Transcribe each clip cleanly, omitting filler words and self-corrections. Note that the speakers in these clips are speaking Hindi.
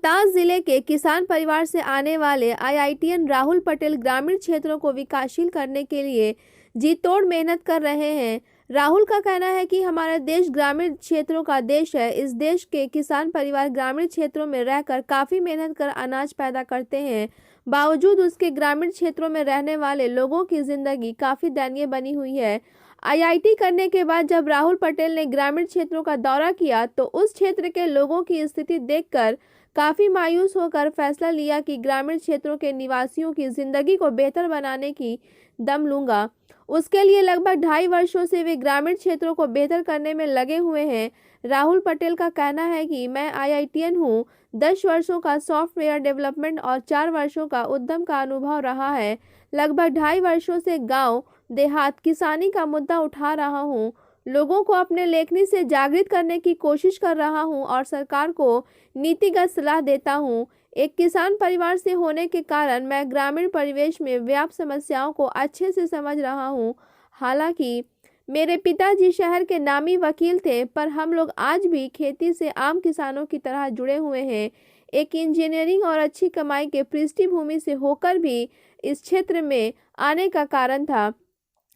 रोहतास जिले के किसान परिवार से आने वाले आईआईटीएन राहुल पटेल ग्रामीण क्षेत्रों को विकासशील करने के लिए जी तोड़ मेहनत कर रहे हैं। राहुल का कहना है कि हमारा देश ग्रामीण क्षेत्रों का देश है। इस देश के किसान परिवार ग्रामीण क्षेत्रों में रहकर काफ़ी मेहनत कर अनाज पैदा करते हैं। बावजूद उसके ग्रामीण क्षेत्रों में रहने वाले लोगों की ज़िंदगी काफ़ी दयनीय बनी हुई है। आईआईटी करने के बाद जब राहुल पटेल ने ग्रामीण क्षेत्रों का दौरा किया तो उस क्षेत्र के लोगों की स्थिति देखकर काफ़ी मायूस होकर फैसला लिया कि ग्रामीण क्षेत्रों के निवासियों की ज़िंदगी को बेहतर बनाने की दम लूँगा। उसके लिए लगभग 2.5 वर्षों से वे ग्रामीण क्षेत्रों को बेहतर करने में लगे हुए हैं। राहुल पटेल का कहना है कि मैं आईआईटीएन हूँ। 10 वर्षों का सॉफ्टवेयर डेवलपमेंट और 4 वर्षों का उद्यम का अनुभव रहा है। लगभग 2.5 वर्षों से गाँव देहात किसानी का मुद्दा उठा रहा हूँ। लोगों को अपने लेखनी से जागृत करने की कोशिश कर रहा हूं और सरकार को नीतिगत सलाह देता हूं। एक किसान परिवार से होने के कारण मैं ग्रामीण परिवेश में व्याप्त समस्याओं को अच्छे से समझ रहा हूं। हालांकि मेरे पिताजी शहर के नामी वकील थे, पर हम लोग आज भी खेती से आम किसानों की तरह जुड़े हुए हैं। एक इंजीनियरिंग और अच्छी कमाई के पृष्ठभूमि से होकर भी इस क्षेत्र में आने का कारण था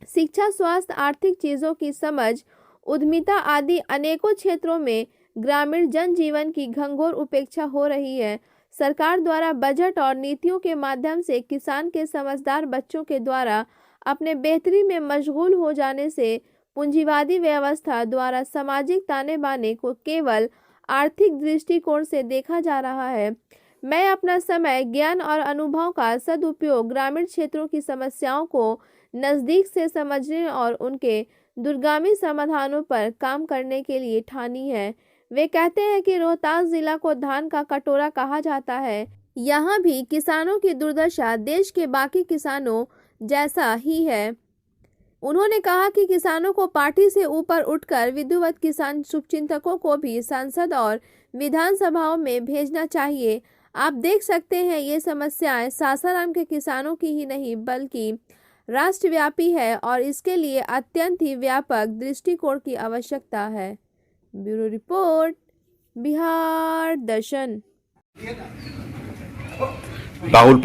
शिक्षा, स्वास्थ्य, आर्थिक चीज़ों की समझ, उद्यमिता आदि अनेकों क्षेत्रों में ग्रामीण जनजीवन की घंघोर उपेक्षा हो रही है। सरकार द्वारा बजट और नीतियों के माध्यम से किसान के समझदार बच्चों के द्वारा अपने बेहतरी में मशगूल हो जाने से पूंजीवादी व्यवस्था द्वारा सामाजिक ताने बाने को केवल आर्थिक दृष्टिकोण से देखा जा रहा है। मैं अपना समय, ज्ञान और अनुभव का सदुपयोग ग्रामीण क्षेत्रों की समस्याओं को नज़दीक से समझने और उनके दूरगामी समाधानों पर काम करने के लिए ठानी है। वे कहते हैं कि रोहतास जिला को धान का कटोरा कहा जाता है। यहाँ भी किसानों की दुर्दशा देश के बाकी किसानों जैसा ही है। उन्होंने कहा कि किसानों को पार्टी से ऊपर उठकर विधिवत किसान शुभचिंतकों को भी संसद और विधानसभाओं में भेजना चाहिए। आप देख सकते हैं ये समस्याएं सासाराम के किसानों की ही नहीं बल्कि राष्ट्रव्यापी है और इसके लिए अत्यंत ही व्यापक दृष्टिकोण की आवश्यकता है। ब्यूरो रिपोर्ट, बिहार दर्शन। राहुल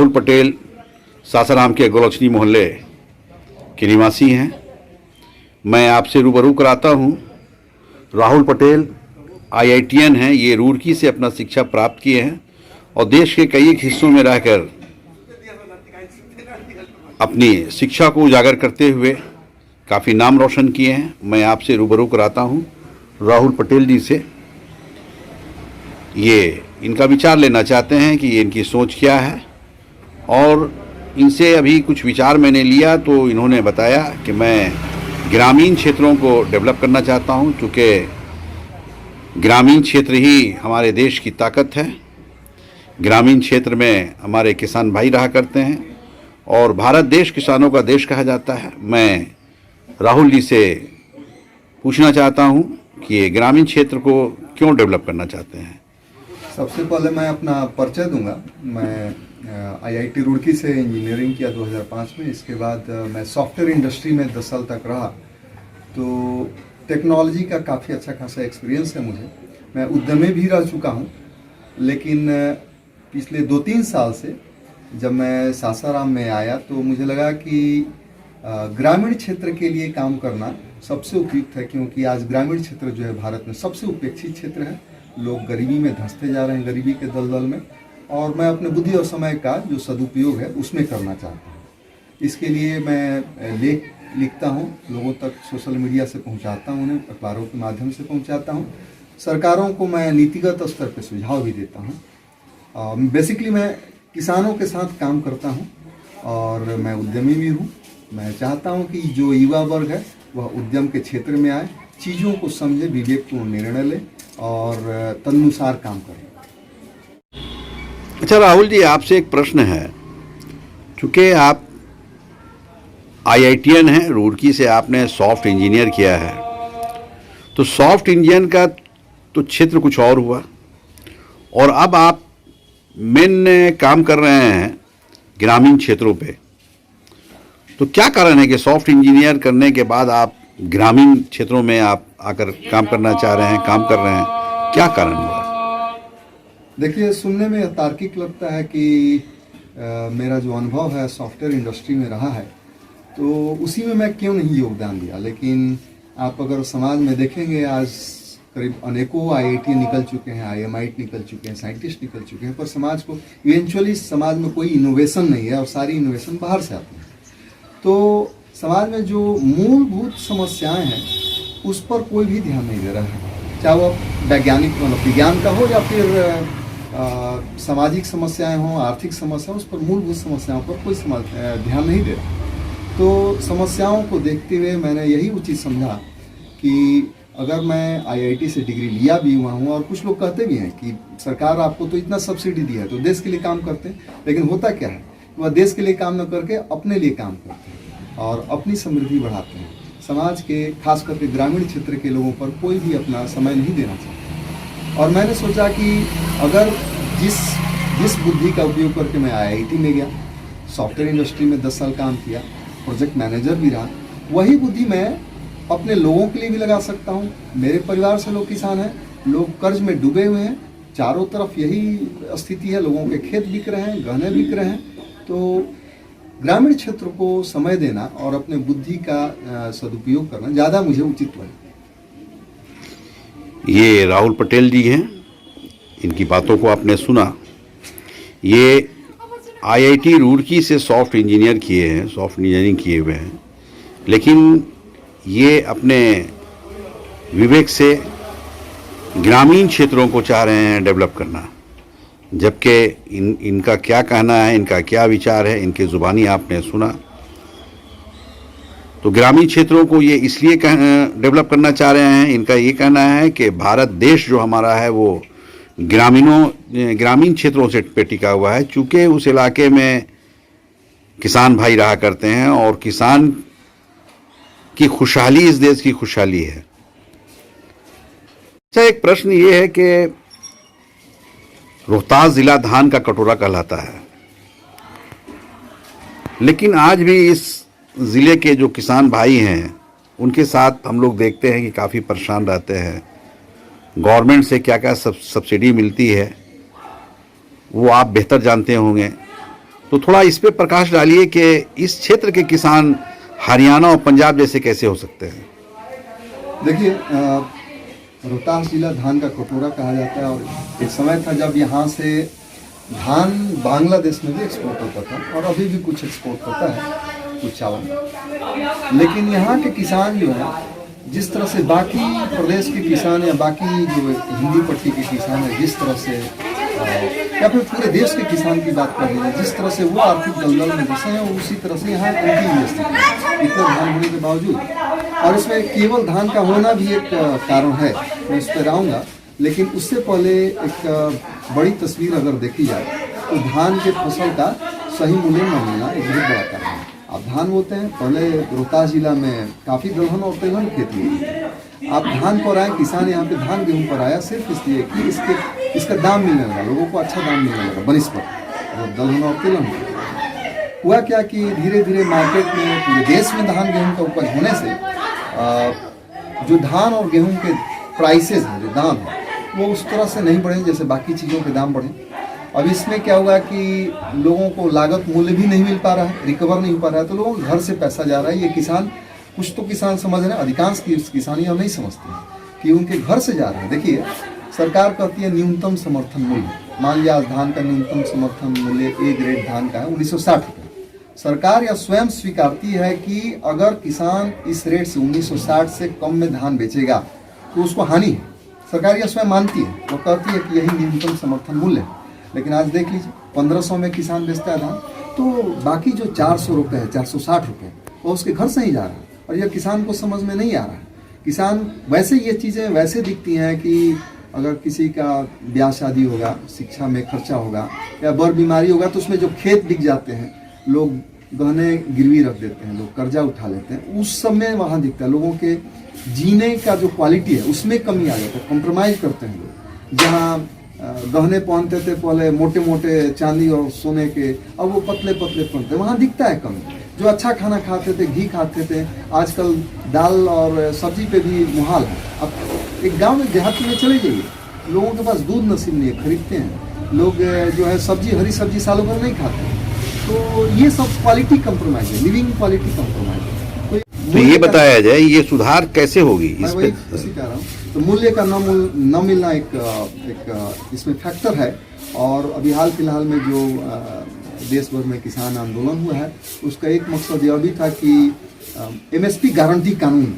पटेल सासाराम के गोलक्षणी मोहल्ले के निवासी हैं। मैं आपसे रूबरू कराता हूं। राहुल पटेल आईआईटीएन हैं। ये रुड़की से अपना शिक्षा प्राप्त किए हैं और देश के कई हिस्सों में रहकर अपनी शिक्षा को उजागर करते हुए काफ़ी नाम रोशन किए हैं। मैं आपसे रूबरू कराता हूं राहुल पटेल जी से। ये इनका विचार लेना चाहते हैं कि ये इनकी सोच क्या है, और इनसे अभी कुछ विचार मैंने लिया तो इन्होंने बताया कि मैं ग्रामीण क्षेत्रों को डेवलप करना चाहता हूं, क्योंकि ग्रामीण क्षेत्र ही हमारे देश की ताकत है। ग्रामीण क्षेत्र में हमारे किसान भाई रहा करते हैं और भारत देश किसानों का देश कहा जाता है। मैं राहुल जी से पूछना चाहता हूं कि ये ग्रामीण क्षेत्र को क्यों डेवलप करना चाहते हैं। सबसे पहले मैं अपना परिचय दूंगा। मैं आईआईटी रुड़की से इंजीनियरिंग किया 2005 में। इसके बाद मैं सॉफ्टवेयर इंडस्ट्री में 10 साल तक रहा, तो टेक्नोलॉजी का काफ़ी अच्छा खासा एक्सपीरियंस है मुझे। मैं उद्यमी भी रह चुका हूं, लेकिन पिछले 2-3 साल से जब मैं सासाराम में आया तो मुझे लगा कि ग्रामीण क्षेत्र के लिए काम करना सबसे उपयुक्त है, क्योंकि आज ग्रामीण क्षेत्र जो है भारत में सबसे उपेक्षित क्षेत्र है। लोग गरीबी में धंसते जा रहे हैं, गरीबी के दलदल में, और मैं अपने बुद्धि और समय का जो सदुपयोग है उसमें करना चाहता हूँ। इसके लिए मैं लेख लिखता हूँ, लोगों तक सोशल मीडिया से पहुँचाता हूँ, उन्हें अखबारों के माध्यम से पहुँचाता हूँ। सरकारों को मैं नीतिगत स्तर पर सुझाव भी देता हूँ। बेसिकली मैं किसानों के साथ काम करता हूं और मैं उद्यमी भी हूं। मैं चाहता हूं कि जो युवा वर्ग है वह उद्यम के क्षेत्र में आए, चीज़ों को समझे, विवेकपूर्ण निर्णय ले और तदनुसार काम करें। अच्छा राहुल जी, आपसे एक प्रश्न है। चूँकि आप आईआईटीएन हैं, रुड़की से आपने सॉफ्ट इंजीनियर किया है, तो सॉफ्ट इंजीनियर का तो क्षेत्र कुछ और हुआ, और अब आप मेन काम कर रहे हैं ग्रामीण क्षेत्रों पे। तो क्या कारण है कि सॉफ्ट इंजीनियर करने के बाद आप ग्रामीण क्षेत्रों में आप आकर काम करना चाह रहे हैं, काम कर रहे हैं? क्या कारण हुआ? देखिए, सुनने में तार्किक लगता है कि मेरा जो अनुभव है सॉफ्टवेयर इंडस्ट्री में रहा है तो उसी में मैं क्यों नहीं योगदान दिया। लेकिन आप अगर समाज में देखेंगे, आज करीब अनेकों IIT निकल चुके हैं, IMI निकल चुके हैं, साइंटिस्ट निकल चुके हैं, पर समाज को इवेंचुअली समाज में कोई इनोवेशन नहीं है और सारी इनोवेशन बाहर से आती है। तो समाज में जो मूलभूत समस्याएं हैं उस पर कोई भी ध्यान नहीं दे रहा है, चाहे वो वैज्ञानिक मतलब विज्ञान का हो या फिर सामाजिक समस्याएं हों, आर्थिक समस्या, उस पर मूलभूत समस्याओं पर कोई ध्यान नहीं दे रहा। तो समस्याओं को देखते हुए मैंने यही उचित समझा कि अगर मैं IIT से डिग्री लिया भी हुआ हूँ, और कुछ लोग कहते भी हैं कि सरकार आपको तो इतना सब्सिडी दिया है तो देश के लिए काम करते हैं, लेकिन होता क्या है, वह देश के लिए काम न करके अपने लिए काम करते हैं और अपनी समृद्धि बढ़ाते हैं। समाज के खास करके ग्रामीण क्षेत्र के लोगों पर कोई भी अपना समय नहीं देना चाहता। और मैंने सोचा कि अगर जिस बुद्धि का उपयोग करके मैं IIT में गया, सॉफ्टवेयर इंडस्ट्री में 10 साल काम किया, प्रोजेक्ट मैनेजर भी रहा, वही बुद्धि मैं अपने लोगों के लिए भी लगा सकता हूँ। मेरे परिवार से लोग किसान हैं, लोग कर्ज में डूबे हुए हैं, चारों तरफ यही स्थिति है, लोगों के खेत बिक रहे हैं, गहने बिक रहे हैं। तो ग्रामीण क्षेत्र को समय देना और अपने बुद्धि का सदुपयोग करना ज़्यादा मुझे उचित लगा। ये राहुल पटेल जी हैं, इनकी बातों को आपने सुना। ये IIT रुड़की से सॉफ्ट इंजीनियर किए हैं, सॉफ्ट इंजीनियरिंग किए हुए हैं, लेकिन ये अपने विवेक से ग्रामीण क्षेत्रों को चाह रहे हैं डेवलप करना। जबकि इनका क्या कहना है, इनका क्या विचार है, इनके ज़ुबानी आपने सुना। तो ग्रामीण क्षेत्रों को ये इसलिए डेवलप करना चाह रहे हैं, इनका ये कहना है कि भारत देश जो हमारा है वो ग्रामीण क्षेत्रों से पे टिका हुआ है, चूँकि उस इलाके में किसान भाई रहा करते हैं और किसान की खुशहाली इस देश की खुशहाली है। अच्छा, एक प्रश्न ये है कि रोहतास जिला धान का कटोरा कहलाता है, लेकिन आज भी इस ज़िले के जो किसान भाई हैं उनके साथ हम लोग देखते हैं कि काफ़ी परेशान रहते हैं। गवर्नमेंट से क्या क्या सब्सिडी मिलती है वो आप बेहतर जानते होंगे, तो थोड़ा इस पे प्रकाश डालिए कि इस क्षेत्र के किसान हरियाणा और पंजाब जैसे कैसे हो सकते हैं। देखिए, रोहतास जिला धान का कटोरा कहा जाता है और एक समय था जब यहाँ से धान बांग्लादेश में भी एक्सपोर्ट होता था और अभी भी कुछ एक्सपोर्ट होता है, कुछ चावल। लेकिन यहाँ के किसान जो है, जिस तरह से बाकी प्रदेश के किसान या बाकी जो हिंदी पट्टी के किसान है, जिस तरह से या फिर पूरे देश के किसान की बात कर लीजिए, जिस तरह से वो आर्थिक दलदल में फंसे हैं, उसी तरह से यहाँ उनकी स्थिति है, इतना धान होने के बावजूद। और इसमें केवल धान का होना भी एक कारण है, मैं उस पर आऊँगा। लेकिन उससे पहले एक बड़ी तस्वीर अगर देखी जाए तो धान के फसल का सही मूल्य न मिलना एक बहुत बड़ा कारण है। आप धान बोते हैं, पहले रोहतास जिला में काफ़ी दलहन और तेलहन खेती होती है। आप धान पर आए, किसान यहाँ पे धान गेहूँ पर आया सिर्फ इसलिए कि इसका दाम मिलने लगा, लोगों को अच्छा दाम मिलने लगा बनिस्पत दलहन और तिलहन। हुआ क्या कि धीरे धीरे मार्केट में पूरे देश में धान गेहूँ का उपज होने से जो धान और गेहूँ के प्राइसेस हैं, जो दाम है, वो उस तरह से नहीं बढ़े जैसे बाकी चीज़ों के दाम बढ़े। अब इसमें क्या हुआ कि लोगों को लागत मूल्य भी नहीं मिल पा रहा है, रिकवर नहीं हो पा रहा है, तो लोगों के घर से पैसा जा रहा है। ये किसान, कुछ तो किसान समझ रहे हैं, अधिकांश किसान ये नहीं समझते हैं कि उनके घर से जा रहे हैं। देखिए, सरकार कहती है न्यूनतम समर्थन मूल्य, मान लिया धान का न्यूनतम समर्थन मूल्य ए ग्रेड धान का है 1960 रुपये। सरकार या स्वयं स्वीकारती है कि अगर किसान इस रेट से 1960 से कम में धान बेचेगा तो उसको हानि है। सरकार यह स्वयं मानती है, वो कहती है कि यही न्यूनतम समर्थन मूल्य है। लेकिन आज देख लीजिए 1500 में किसान बेचता है धान, तो बाकी जो 400 रुपये है, 460 रुपये, वो उसके घर से ही जा रहा है और यह किसान को समझ में नहीं आ रहा है। किसान वैसे ये चीज़ें वैसे दिखती हैं कि अगर किसी का ब्याह शादी होगा, शिक्षा में खर्चा होगा या बड़ बीमारी होगा तो उसमें जो खेत बिक जाते हैं, लोग गहने गिरवी रख देते हैं, लोग कर्जा उठा लेते हैं, उस समय वहाँ दिखता है। लोगों के जीने का जो क्वालिटी है उसमें कमी आ जाता है, कॉम्प्रोमाइज़ करते हैं लोग। जहाँ गहने पहनते थे पहले मोटे मोटे चांदी और सोने के, अब वो पतले पतले पहनते, वहाँ दिखता है कमी। जो अच्छा खाना खाते थे, घी खाते थे, आजकल दाल और सब्जी पे भी मुहाल है। अब एक गांव में देहात में चले जाइए, लोगों के पास दूध नसीब नहीं है, खरीदते हैं लोग। जो है सब्जी, हरी सब्जी सालों भर नहीं खाते। तो ये सब क्वालिटी कंप्रोमाइज है, लिविंग क्वालिटी कंप्रोमाइज है। तो ये बताया जाए, ये सुधार कैसे होगी मैं इस वही पे? उसी कह रहा हूँ। तो मूल्य का न मिलना एक इसमें फैक्टर है। और अभी हाल फिलहाल में जो देश भर में किसान आंदोलन हुआ है, उसका एक मकसद यह भी था कि एमएसपी गारंटी कानून,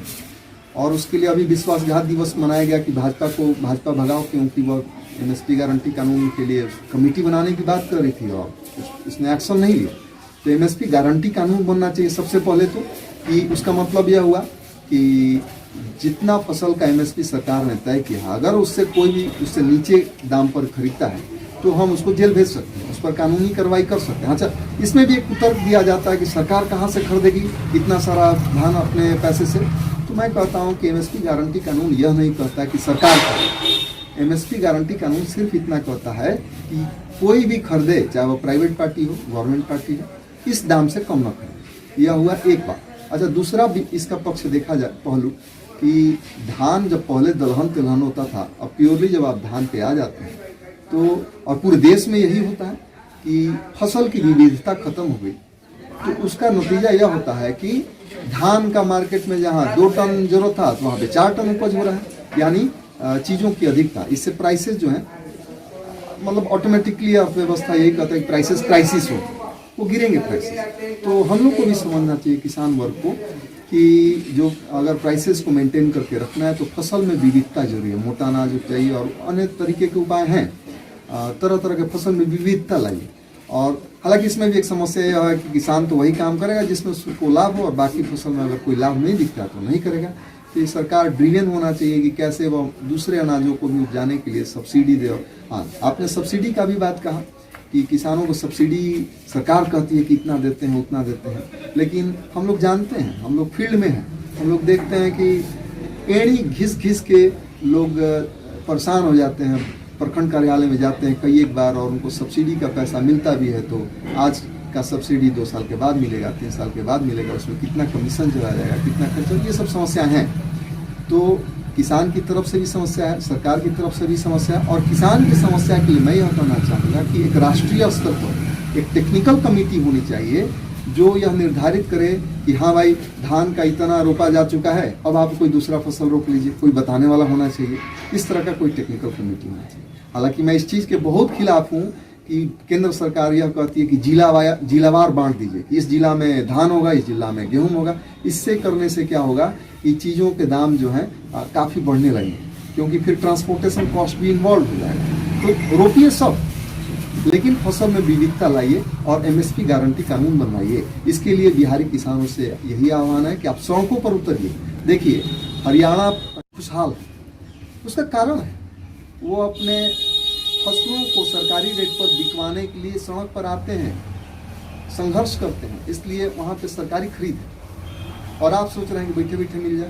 और उसके लिए अभी विश्वासघात दिवस मनाया गया कि भाजपा भगाओ, क्योंकि वह एमएसपी गारंटी कानून के लिए कमेटी बनाने की बात कर रही थी और इसने एक्शन नहीं लिया। तो एमएसपी गारंटी कानून बनना चाहिए सबसे पहले। तो कि उसका मतलब यह हुआ कि जितना फसल का एमएसपी सरकार ने तय किया, अगर उससे कोई भी उससे नीचे दाम पर खरीदता है तो हम उसको जेल भेज सकते हैं, उस पर कानूनी कार्रवाई कर सकते हैं। अच्छा, इसमें भी एक तर्क दिया जाता है कि सरकार कहाँ से खरीदेगी इतना सारा धान अपने पैसे से। तो मैं कहता हूँ कि एमएसपी गारंटी कानून यह नहीं कहता कि सरकार खरीदे। एमएसपी गारंटी कानून सिर्फ इतना कहता है कि कोई भी खरीदे, चाहे वो प्राइवेट पार्टी हो, गवर्नमेंट पार्टी हो, इस दाम से कम न खरीदे। यह हुआ एक बात। अच्छा, दूसरा भी इसका पक्ष देखा जाए पहलू कि धान जब पहले दलहन तिलहन होता था, अब प्योरली जब आप धान पे आ जाते हैं तो, और पूरे देश में यही होता है कि फसल की विविधता खत्म हो गई। तो उसका नतीजा यह होता है कि धान का मार्केट में जहाँ 2 टन जरूरत था तो वहाँ पे 4 टन उपज हो रहा है, यानी चीज़ों की अधिकता। इससे प्राइसेस जो हैं, मतलब ऑटोमेटिकली अर्थव्यवस्था यही कहता है कि प्राइसेस क्राइसिस हो, वो गिरेंगे प्राइसेस। तो हम लोग को भी समझना चाहिए, किसान वर्ग को, कि जो अगर प्राइसेस को मेंटेन करके रखना है तो फसल में विविधता जरूरी है। मोटा अनाज चाहिए और अन्य तरीके के उपाय हैं, तरह तरह के फसल में विविधता लाइए। और हालांकि इसमें भी एक समस्या यह है कि किसान तो वही काम करेगा जिसमें उसको लाभ हो, और बाकी फसल में अगर कोई लाभ नहीं दिखता तो नहीं करेगा। तो ये सरकार ड्रिवन होना चाहिए कि कैसे वो दूसरे अनाजों को भी उपजाने के लिए सब्सिडी दे। हाँ, आपने सब्सिडी का भी बात कहा कि किसानों को सब्सिडी सरकार कहती है कि इतना देते हैं उतना देते हैं, लेकिन हम लोग जानते हैं, हम लोग फील्ड में हैं, हम लोग देखते हैं कि एड़ी घिस घिस के लोग परेशान हो जाते हैं। प्रखंड कार्यालय में जाते हैं कई एक बार और उनको सब्सिडी का पैसा मिलता भी है, तो आज का सब्सिडी 2 साल के बाद मिलेगा, 3 साल के बाद मिलेगा, उसमें कितना कमीशन चला जाएगा, कितना खर्चा, ये सब समस्या हैं। तो किसान की तरफ से भी समस्या है, सरकार की तरफ से भी समस्या है। और किसान की समस्या के लिए मैं यह कहना चाहूँगा कि एक राष्ट्रीय स्तर पर एक टेक्निकल कमेटी होनी चाहिए जो यह निर्धारित करे कि हाँ भाई, धान का इतना रोपा जा चुका है, अब आप कोई दूसरा फसल रोप लीजिए, कोई बताने वाला होना चाहिए। इस तरह का कोई टेक्निकल कमेटी होना चाहिए। हालांकि मैं इस चीज़ के बहुत खिलाफ हूँ कि केंद्र सरकार यह कहती है कि जिलावार बांट दीजिए, इस जिला में धान होगा, इस जिला में गेहूँ होगा। इससे करने से क्या होगा कि चीज़ों के दाम जो हैं काफ़ी बढ़ने लगेंगे, क्योंकि फिर ट्रांसपोर्टेशन कॉस्ट भी इन्वॉल्व हो जाएगा। तो रोपिए सब, लेकिन फसल में विविधता लाइए और एमएसपी गारंटी कानून बनवाइए। इसके लिए बिहारी किसानों से यही आह्वान है कि आप सड़कों पर उतरिए। देखिए, हरियाणा खुशहाल है, उसका कारण है वो अपने फसलों को सरकारी रेट पर बिकवाने के लिए सड़क पर आते हैं, संघर्ष करते हैं, इसलिए वहाँ पे सरकारी खरीद है। और आप सोच रहे हैं कि बैठे बैठे मिल जाए,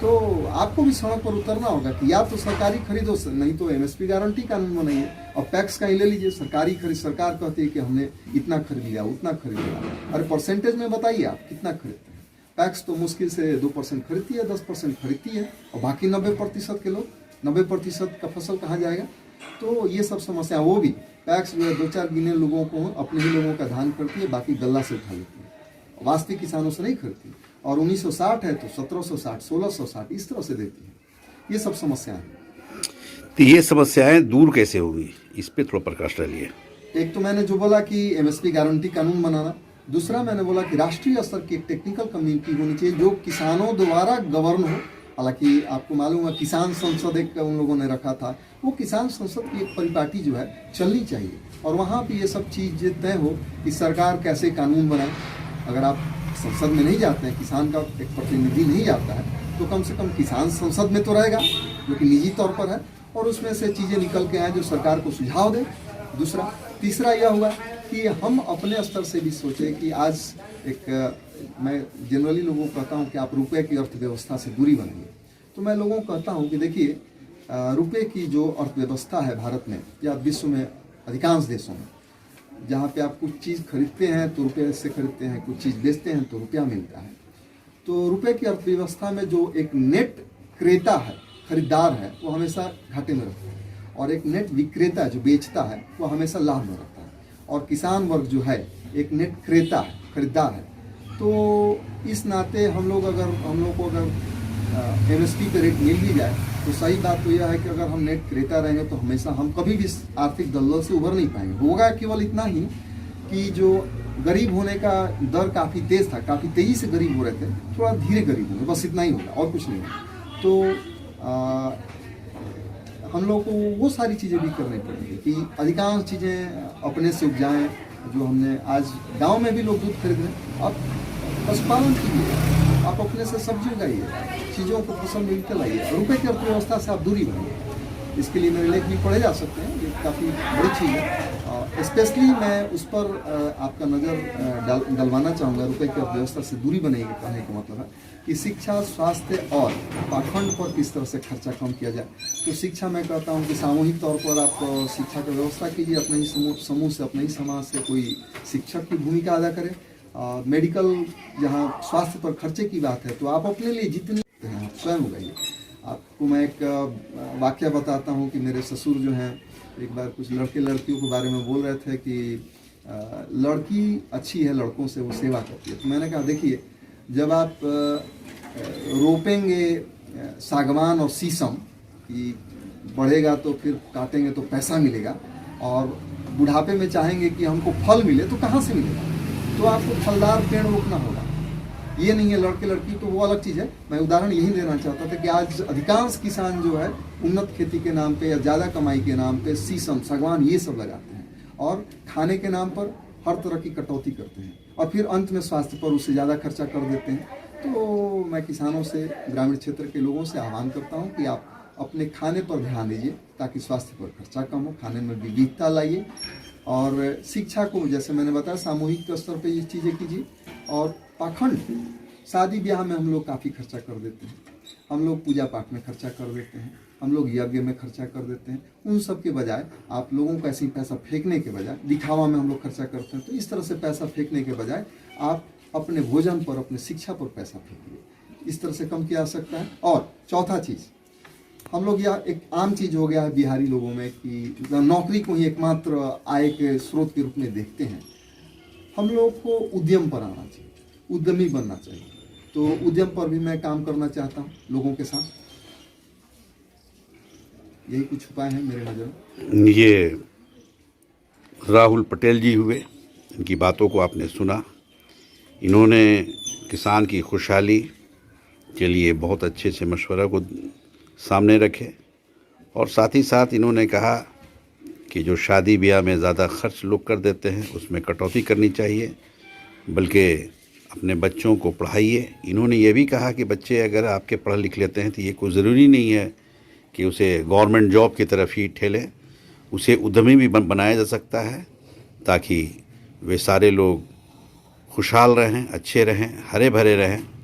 तो आपको भी सड़क पर उतरना होगा कि या तो सरकारी खरीदो, नहीं तो एमएसपी गारंटी कानून बनाइए। और पैक्स का ही ले लीजिए, सरकारी खरीद, सरकार कहती है कि हमने इतना खरीद लिया, उतना खरीद लिया। अरे परसेंटेज में बताइए आप कितना खरीदते हैं। पैक्स तो मुश्किल से 2% खरीदती है, 10% खरीदती है, और बाकी 90% के लोग, 90% का फसल कहाँ जाएगा। तो ये सब समस्या, वो भी पैक्स जो है 2-4 गिने लोगों को, अपने ही लोगों का धान करती है, बाकी गल्ला से उठा लेती है, वास्तविक किसानों से नहीं खरीदती। और 1960 है तो 1760, 1660 इस तरह से देती है। ये सब समस्याएं हैं। तो ये समस्याएं दूर कैसे होगी, इस पे थोड़ा प्रकाश डालिए। एक तो मैंने जो बोला कि एमएसपी गारंटी कानून बनाना, दूसरा मैंने बोला कि राष्ट्रीय स्तर की एक टेक्निकल कम्युनिटी होनी चाहिए जो किसानों द्वारा गवर्न हो। हालांकि आपको मालूम है किसान संसद एक उन लोगों ने रखा था, वो किसान संसद की एक परिपाटी जो है चलनी चाहिए, और वहाँ पे ये सब चीज़ तय हो कि सरकार कैसे कानून बनाए। अगर आप संसद में नहीं जाते हैं, किसान का एक प्रतिनिधि नहीं जाता है, तो कम से कम किसान संसद में तो रहेगा, जो कि निजी तौर पर है, और उसमें से चीज़ें निकल के आए जो सरकार को सुझाव दे। दूसरा, तीसरा यह हुआ कि हम अपने स्तर से भी सोचें कि आज मैं जनरली लोगों को कहता हूं कि आप रुपए की अर्थव्यवस्था से दूरी बनाइए। तो मैं लोगों को कहता हूं कि देखिए, रुपए की जो अर्थव्यवस्था है भारत में या विश्व में अधिकांश देशों में, जहाँ पे आप कुछ चीज़ खरीदते हैं तो रुपये से खरीदते हैं, कुछ चीज़ बेचते हैं तो रुपया मिलता है। तो रुपए की अर्थव्यवस्था में जो एक नेट क्रेता है खरीदार है वो हमेशा घाटे में रहता है, और एक नेट विक्रेता जो बेचता है वो हमेशा लाभ में रहता है, और किसान वर्ग जो है एक नेट क्रेता है, खरीदार है। तो इस नाते हम लोग को अगर MSP पे रेट मिल भी जाए तो सही बात तो यह है कि अगर हम नेट क्रेता रहेंगे तो हमेशा हम कभी भी आर्थिक दलदल से उभर नहीं पाएंगे। होगा केवल इतना ही कि जो गरीब होने का दर काफ़ी तेज़ था, काफ़ी तेज़ी से गरीब हो रहे थे, थोड़ा धीरे गरीब होंगे, बस इतना ही होगा और कुछ नहीं होगा। तो हम लोग को वो सारी चीज़ें भी करनी पड़ेंगी कि अधिकांश चीज़ें अपने से उपजाएं। जो हमने आज गांव में भी लोग दूध खरीद रहे हैं, आप पशुपालन कीजिए, आप अपने से सब्जी उगाइए, चीज़ों को फसल मिलते लाइए, रुपये की अर्थव्यवस्था से आप दूरी बनाइए। इसके लिए मेरे लेख भी पढ़े जा सकते हैं, ये काफ़ी बड़ी चीज़ है। स्पेशली मैं उस पर आपका नज़र डलवाना चाहूँगा, रुपये की अर्थव्यवस्था से दूरी बनेगी कहने का मतलब है कि शिक्षा, स्वास्थ्य और पाखंड पर किस तरह से खर्चा कम किया जाए। तो शिक्षा मैं कहता हूँ कि सामूहिक तौर पर आप शिक्षा की व्यवस्था कीजिए, अपने ही समूह से, अपने ही समाज से कोई शिक्षक की भूमिका अदा करे। मेडिकल जहाँ स्वास्थ्य पर खर्चे की बात है तो आप अपने लिए जितने आप स्वयं उगाइए। आपको मैं एक वाक्य बताता हूँ कि मेरे ससुर जो हैं एक बार कुछ लड़के लड़कियों के बारे में बोल रहे थे कि लड़की अच्छी है, लड़कों से वो सेवा करती है। तो मैंने कहा देखिए, जब आप रोपेंगे सागवान और शीशम कि बढ़ेगा तो फिर काटेंगे तो पैसा मिलेगा, और बुढ़ापे में चाहेंगे कि हमको फल मिले तो कहाँ से मिलेगा? तो आपको फलदार पेड़ रोपना होगा। ये नहीं है लड़के लड़की, तो वो अलग चीज़ है। मैं उदाहरण यही देना चाहता था कि आज अधिकांश किसान जो है उन्नत खेती के नाम पे या ज़्यादा कमाई के नाम पे शीशम, सागवान ये सब लगाते हैं, और खाने के नाम पर हर तरह की कटौती करते हैं, और फिर अंत में स्वास्थ्य पर उससे ज़्यादा खर्चा कर देते हैं। तो मैं किसानों से, ग्रामीण क्षेत्र के लोगों से आह्वान करता हूँ कि आप अपने खाने पर ध्यान दीजिए ताकि स्वास्थ्य पर खर्चा कम हो, खाने में विविधता लाइए, और शिक्षा को जैसे मैंने बताया सामूहिक स्तर पे ये चीज़ें कीजिए। और पाखंड, शादी ब्याह में हम लोग काफ़ी खर्चा कर देते हैं, हम लोग पूजा पाठ में खर्चा कर देते हैं, हम लोग यज्ञ में खर्चा कर देते हैं। उन सब के बजाय आप लोगों को ऐसे ही पैसा फेंकने के बजाय, दिखावा में हम लोग खर्चा करते हैं, तो इस तरह से पैसा फेंकने के बजाय आप अपने भोजन पर, अपने शिक्षा पर पैसा फेंकिए। इस तरह से कम किया जा सकता है। और चौथा चीज़, हम लोग यह एक आम चीज़ हो गया है बिहारी लोगों में कि नौकरी को ही एकमात्र आय के स्रोत के रूप में देखते हैं। हम लोग को उद्यम पर आना चाहिए, उद्यमी बनना चाहिए। तो उद्यम पर भी मैं काम करना चाहता हूँ लोगों के साथ। यही कुछ उपाय हैं मेरे नज़र में। ये राहुल पटेल जी हुए, इनकी बातों को आपने सुना। इन्होंने किसान की खुशहाली के लिए बहुत अच्छे से मशवरा को सामने रखे, और साथ ही साथ इन्होंने कहा कि जो शादी ब्याह में ज़्यादा खर्च लोग कर देते हैं उसमें कटौती करनी चाहिए, बल्कि अपने बच्चों को पढ़ाइए। इन्होंने ये भी कहा कि बच्चे अगर आपके पढ़ लिख लेते हैं तो ये कोई ज़रूरी नहीं है कि उसे गवर्नमेंट जॉब की तरफ ही ठेले, उसे उद्यमी भी बनाया जा सकता है, ताकि वे सारे लोग खुशहाल रहें, अच्छे रहें, हरे भरे रहें।